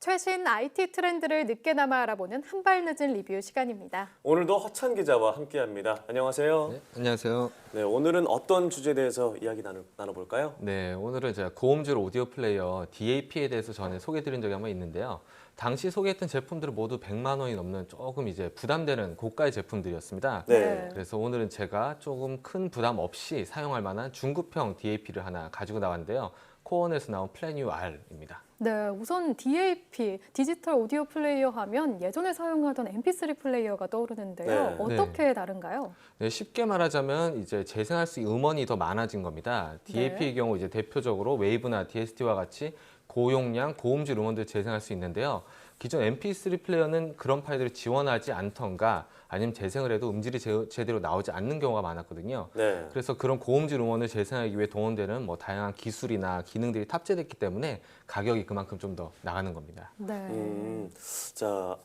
최신 IT 트렌드를 늦게나마 알아보는 한발 늦은 리뷰 시간입니다. 오늘도 허찬 기자와 함께합니다. 안녕하세요. 네, 안녕하세요. 네, 오늘은 어떤 주제에 대해서 이야기 나눠볼까요? 네, 오늘은 제가 고음질 오디오 플레이어 DAP에 대해서 전에 소개해드린 적이 한번 있는데요. 당시 소개했던 제품들은 모두 100만 원이 넘는 조금 이제 부담되는 고가의 제품들이었습니다. 네. 그래서 오늘은 제가 조금 큰 부담 없이 사용할 만한 중급형 DAP를 하나 가지고 나왔는데요. 코언에서 나온 플래뉴 R입니다. 네, 우선 DAP, 디지털 오디오 플레이어 하면 예전에 사용하던 MP3 플레이어가 떠오르는데요. 네. 어떻게 다른가요? 네, 쉽게 말하자면 이제 재생할 수 있는 음원이 더 많아진 겁니다. DAP의 경우 이제 대표적으로 웨이브나 DST와 같이 고용량, 고음질 음원들을 재생할 수 있는데요. 기존 MP3 플레이어는 그런 파일들을 지원하지 않던가 아니면 재생을 해도 음질이 제대로 나오지 않는 경우가 많았거든요. 네. 그래서 그런 고음질 음원을 재생하기 위해 동원되는 뭐 다양한 기술이나 기능들이 탑재됐기 때문에 가격이 그만큼 좀 더 나가는 겁니다. 네. 자,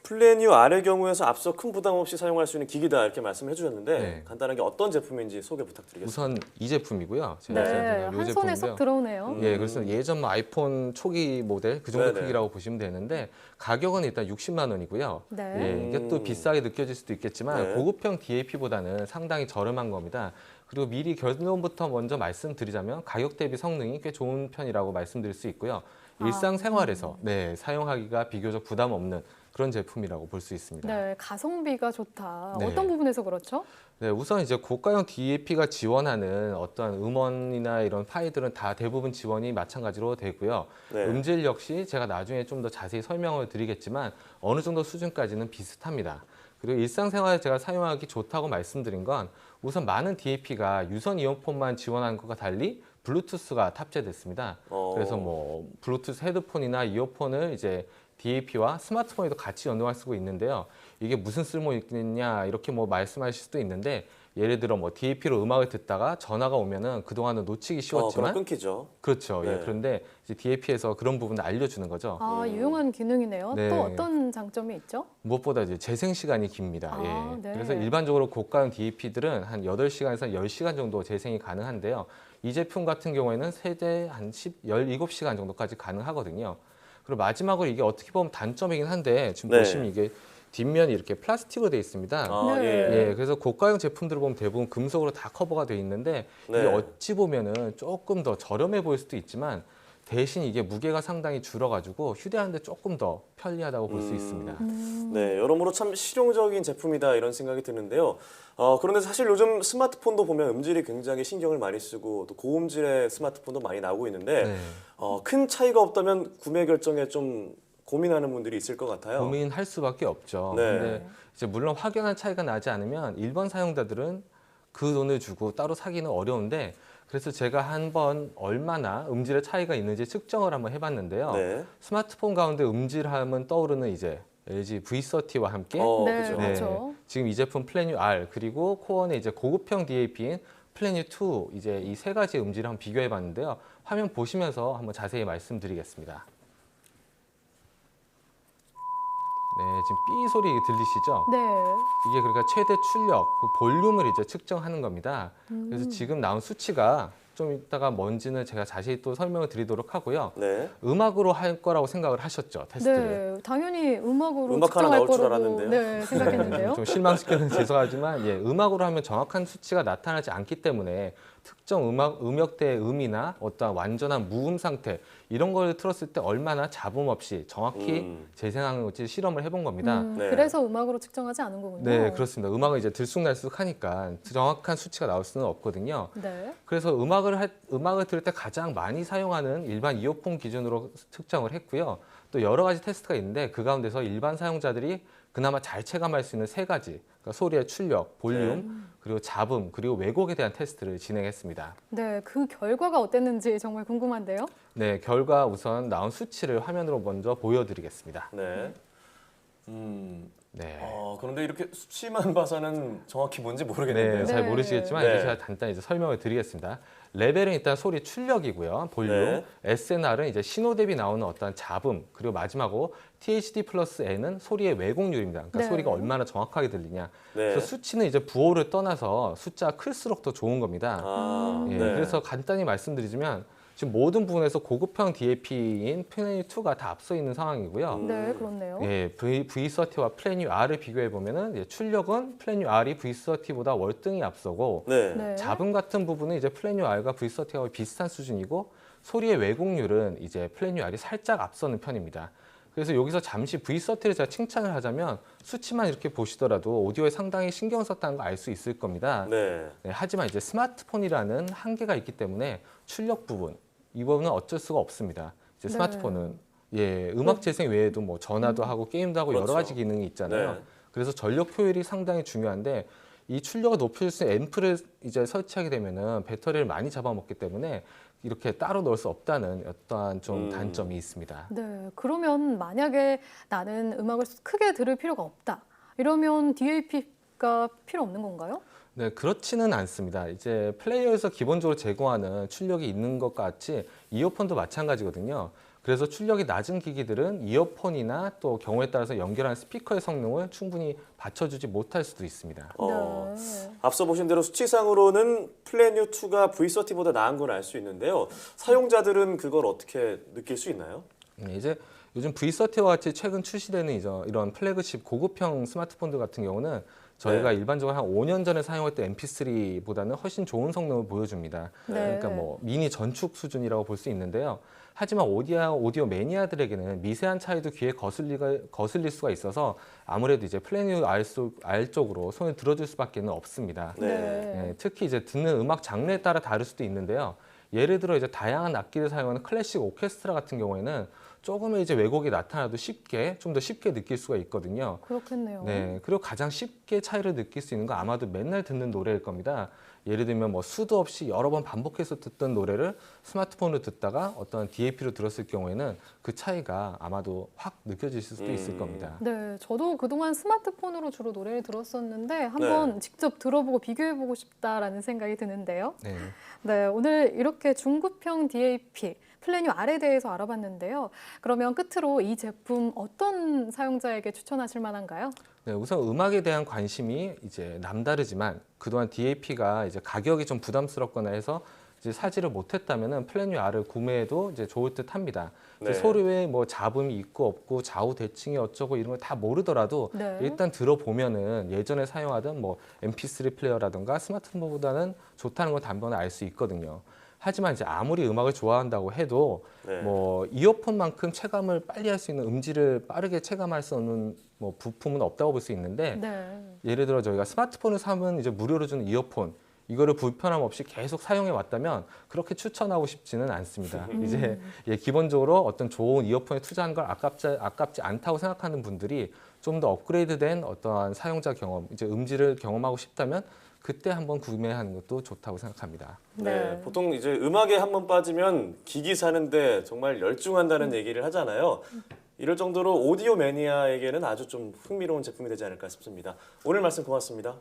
플래뉴 R의 경우에서 앞서 큰 부담 없이 사용할 수 있는 기기다 이렇게 말씀해 주셨는데 네. 간단하게 어떤 제품인지 소개 부탁드리겠습니다. 우선 이 제품이고요. 네, 제가 한 손에 쏙 들어오네요. 예, 그래서 예전 뭐 아이폰 초기 모델 그 정도 네네. 크기라고 보시면 되는데 가격은 일단 60만 원이고요. 네. 예, 이게 또 비싸게 느껴질 수도 있겠지만 네. 고급형 DAP보다는 상당히 저렴한 겁니다. 그리고 미리 결론부터 먼저 말씀드리자면 가격 대비 성능이 꽤 좋은 편이라고 말씀드릴 수 있고요. 일상생활에서 사용하기가 비교적 부담 없는 그런 제품이라고 볼 수 있습니다. 네, 가성비가 좋다. 네. 어떤 부분에서 그렇죠? 네, 우선 이제 고가형 DAP가 지원하는 어떤 음원이나 이런 파일들은 다 대부분 지원이 마찬가지로 되고요. 네. 음질 역시 제가 나중에 좀 더 자세히 설명을 드리겠지만 어느 정도 수준까지는 비슷합니다. 그리고 일상생활에 제가 사용하기 좋다고 말씀드린 건 우선 많은 DAP가 유선 이어폰만 지원하는 것과 달리 블루투스가 탑재됐습니다. 그래서 뭐 블루투스 헤드폰이나 이어폰을 이제 DAP와 스마트폰에도 같이 연동할 수가 있는데요. 이게 무슨 쓸모 있느냐 이렇게 뭐 말씀하실 수도 있는데 예를 들어 뭐 DAP로 음악을 듣다가 전화가 오면은 그동안은 놓치기 쉬웠지만 그럼 끊기죠. 그렇죠. 네. 예, 그런데 이제 DAP에서 그런 부분을 알려주는 거죠. 아, 유용한 기능이네요. 네. 또 어떤 장점이 있죠? 무엇보다 이제 재생 시간이 깁니다. 아, 예. 네. 그래서 일반적으로 고가형 DAP들은 한 8시간에서 10시간 정도 재생이 가능한데요. 이 제품 같은 경우에는 최대 한 17시간 정도까지 가능하거든요. 그리고 마지막으로 이게 어떻게 보면 단점이긴 한데 지금 네. 보시면 이게 뒷면이 이렇게 플라스틱으로 되어 있습니다. 아, 네. 예. 예, 그래서 고가형 제품들을 보면 대부분 금속으로 다 커버가 되어 있는데 네. 이게 어찌 보면은 조금 더 저렴해 보일 수도 있지만 대신 이게 무게가 상당히 줄어가지고 휴대하는데 조금 더 편리하다고 볼 수 있습니다. 네, 여러모로 참 실용적인 제품이다 이런 생각이 드는데요. 그런데 사실 요즘 스마트폰도 보면 음질이 굉장히 신경을 많이 쓰고 또 고음질의 스마트폰도 많이 나오고 있는데 네. 큰 차이가 없다면 구매 결정에 좀 고민하는 분들이 있을 것 같아요. 고민할 수밖에 없죠. 네. 근데 이제 물론 확연한 차이가 나지 않으면 일반 사용자들은 그 돈을 주고 따로 사기는 어려운데 그래서 제가 한번 얼마나 음질의 차이가 있는지 측정을 한번 해봤는데요. 네. 스마트폰 가운데 음질하면 떠오르는 이제 LG V30와 함께 네, 그죠. 그렇죠. 지금 이 제품 플래뉴 R 그리고 코어의 이제 고급형 DAP인 플래뉴 2 이제 이 세 가지 음질을 한번 비교해봤는데요. 화면 보시면서 한번 자세히 말씀드리겠습니다. 네, 지금 삐 소리 들리시죠? 네. 이게 그러니까 최대 출력, 그 볼륨을 이제 측정하는 겁니다. 그래서 지금 나온 수치가 좀 이따가 뭔지는 제가 자세히 또 설명을 드리도록 하고요. 네. 음악으로 할 거라고 생각을 하셨죠, 테스트를. 네, 당연히 음악으로 음악 하나 측정할 나올 줄 거라고 알았는데요. 네, 생각했는데요. 좀 실망시키는 죄송하지만 예, 음악으로 하면 정확한 수치가 나타나지 않기 때문에 특정 음역대의 음이나 어떤 완전한 무음 상태 이런 걸 틀었을 때 얼마나 잡음 없이 정확히 재생하는지 실험을 해본 겁니다. 네. 그래서 음악으로 측정하지 않은 거군요. 네, 그렇습니다. 음악은 이제 들쑥날쑥하니까 정확한 수치가 나올 수는 없거든요. 네. 그래서 음악을 들을 때 가장 많이 사용하는 일반 이어폰 기준으로 측정을 했고요. 또 여러 가지 테스트가 있는데 그 가운데서 일반 사용자들이 그나마 잘 체감할 수 있는 세 가지, 그러니까 소리의 출력, 볼륨, 그리고 잡음, 그리고 왜곡에 대한 테스트를 진행했습니다. 네, 그 결과가 어땠는지 정말 궁금한데요. 네, 결과 우선 나온 수치를 화면으로 먼저 보여드리겠습니다. 네. 네. 그런데 이렇게 수치만 봐서는 정확히 뭔지 모르겠는데요. 네, 잘 모르시겠지만 네. 이제 제가 간단히 이제 설명을 드리겠습니다. 레벨은 일단 소리 출력이고요, 볼륨. 네. SNR은 이제 신호 대비 나오는 어떤 잡음, 그리고 마지막으로 THD 플러스 N은 소리의 왜곡률입니다. 그러니까 네. 소리가 얼마나 정확하게 들리냐. 네. 그래서 수치는 이제 부호를 떠나서 숫자가 클수록 더 좋은 겁니다. 아, 예, 네. 그래서 간단히 말씀드리자면 지금 모든 부분에서 고급형 DAP인 플래닛 2가 다 앞서 있는 상황이고요. 네, 그렇네요. 예, V30와 플래닛 R을 비교해 보면은 이제 출력은 플래닛 R이 V30보다 월등히 앞서고 네. 네. 잡음 같은 부분은 이제 플래닛 R과 V30가 비슷한 수준이고 소리의 왜곡률은 이제 플래닛 R이 살짝 앞서는 편입니다. 그래서 여기서 잠시 V30를 제가 칭찬을 하자면 수치만 이렇게 보시더라도 오디오에 상당히 신경 썼다는 걸 알 수 있을 겁니다. 네. 네, 하지만 이제 스마트폰이라는 한계가 있기 때문에 출력 부분 이 부분은 어쩔 수가 없습니다. 이제 네. 스마트폰은 예, 음악 재생 외에도 뭐 전화도 하고 게임도 하고 그렇죠. 여러 가지 기능이 있잖아요. 네. 그래서 전력 효율이 상당히 중요한데 이 출력을 높일 수 있는 앰프를 이제 설치하게 되면은 배터리를 많이 잡아먹기 때문에 이렇게 따로 넣을 수 없다는 어떠한 좀 단점이 있습니다. 네, 그러면 만약에 나는 음악을 크게 들을 필요가 없다. 이러면 DAP가 필요 없는 건가요? 네, 그렇지는 않습니다. 이제 플레이어에서 기본적으로 제공하는 출력이 있는 것 같이 이어폰도 마찬가지거든요. 그래서 출력이 낮은 기기들은 이어폰이나 또 경우에 따라서 연결하는 스피커의 성능을 충분히 받쳐주지 못할 수도 있습니다. 네. 앞서 보신 대로 수치상으로는 플래닛 2가 V30보다 나은 걸 알 수 있는데요. 사용자들은 그걸 어떻게 느낄 수 있나요? 네, 이제 요즘 V30와 같이 최근 출시되는 이런 플래그십 고급형 스마트폰들 같은 경우는 저희가 네. 일반적으로 한 5년 전에 사용했던 MP3보다는 훨씬 좋은 성능을 보여줍니다. 네. 그러니까 뭐 미니 전축 수준이라고 볼 수 있는데요. 하지만 오디오 매니아들에게는 미세한 차이도 귀에 거슬릴 수가 있어서 아무래도 이제 플래닛 R 쪽으로 손을 들어줄 수밖에 없습니다. 네. 예, 특히 이제 듣는 음악 장르에 따라 다를 수도 있는데요. 예를 들어 이제 다양한 악기를 사용하는 클래식 오케스트라 같은 경우에는 조금의 이제 왜곡이 나타나도 좀 더 쉽게 느낄 수가 있거든요. 그렇겠네요. 네, 그리고 가장 쉽게 차이를 느낄 수 있는 건 아마도 맨날 듣는 노래일 겁니다. 예를 들면 뭐 수도 없이 여러 번 반복해서 듣던 노래를 스마트폰으로 듣다가 어떤 DAP로 들었을 경우에는 그 차이가 아마도 확 느껴질 수도 있을 겁니다. 네, 저도 그동안 스마트폰으로 주로 노래를 들었었는데 한번 직접 들어보고 비교해보고 싶다라는 생각이 드는데요. 네. 네, 오늘 이렇게 중급형 DAP 플래닛 R에 대해서 알아봤는데요. 그러면 끝으로 이 제품 어떤 사용자에게 추천하실 만한가요? 네, 우선 음악에 대한 관심이 이제 남다르지만 그동안 DAP가 이제 가격이 좀 부담스럽거나 해서 이제 사지를 못했다면은 플래닛 R을 구매해도 이제 좋을 듯합니다. 네. 소리에 뭐 잡음이 있고 없고 좌우 대칭이 어쩌고 이런 걸 다 모르더라도 네. 일단 들어보면은 예전에 사용하던 뭐 MP3 플레이어라든가 스마트폰보다는 좋다는 걸 단번에 알 수 있거든요. 하지만 이제 아무리 음악을 좋아한다고 해도 네. 뭐 이어폰만큼 체감을 빨리 할 수 있는 음질을 빠르게 체감할 수 없는 뭐 부품은 없다고 볼 수 있는데 네. 예를 들어 저희가 스마트폰을 사면 이제 무료로 주는 이어폰 이거를 불편함 없이 계속 사용해 왔다면 그렇게 추천하고 싶지는 않습니다. 이제 기본적으로 어떤 좋은 이어폰에 투자한 걸 아깝지 않다고 생각하는 분들이 좀 더 업그레이드된 어떠한 사용자 경험, 이제 음질을 경험하고 싶다면 그때 한번 구매하는 것도 좋다고 생각합니다. 네. 보통 이제 음악에 한번 빠지면 기기 사는데 정말 열중한다는 얘기를 하잖아요. 이럴 정도로 오디오 매니아에게는 아주 좀 흥미로운 제품이 되지 않을까 싶습니다. 오늘 말씀 고맙습니다.